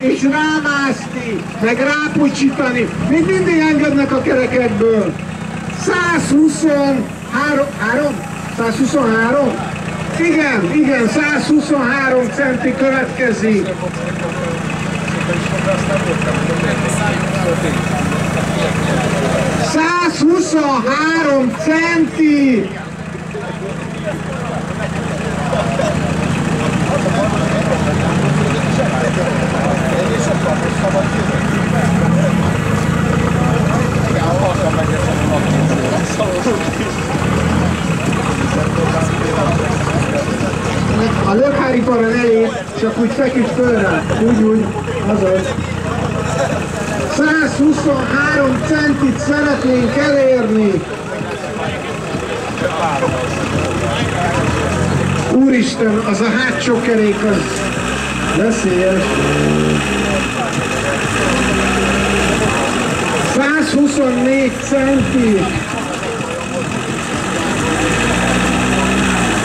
és rámászni, meg rápucsítani. Még mindig engednek a kerekekből. 123? Igen, 123 centi következik. 123 centi! A lökháripara elég, csak úgy feküdt föl rá. Úgy, azaz. 123 centit szeretnénk elérni. Úristen, az a hátsó kerék az veszélyes. 124 centi.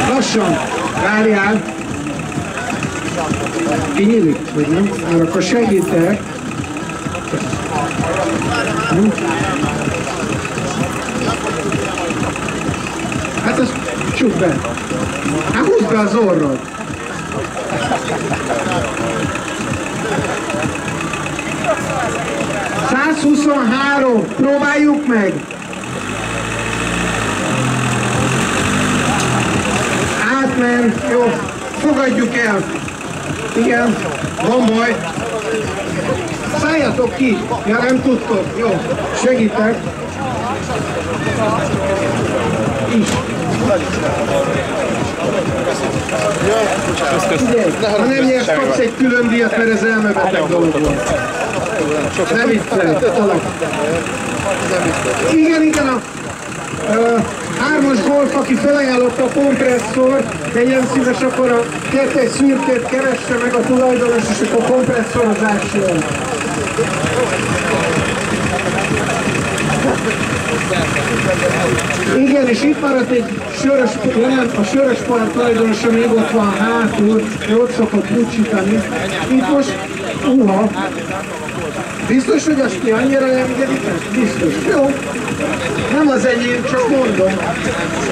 Lassan, várjál. Kinyílik, vagy nem? Már akkor segítek. Hát azt csukd be. Hát húzd be az orrod. $123. Próbáljuk meg. Átment. Jó. Fogadjuk el. Igen. Van baj. Szálljatok ki. Ja, nem tudtok. Jó. Segítek. Is. Figyelj, ha nem nyersz, kapsz egy külön díjat, mert ez elmebeteg dolog volt. Nem viccelj. Igen, a 3-as Golf, aki felajánlotta a kompresszort, de ilyen szíves, akkor a 2-es szürkét keresse meg a tulajdonos, és akkor kompresszorozás jön. Igen, és itt maradt egy sörös, a sörös part tulajdonosa még ott van hátul, ő ott szokott lucsítani. Itt most, biztos, hogy azt ki annyira elengeditek? Biztos, jó? Nem az enyém, csak mondom.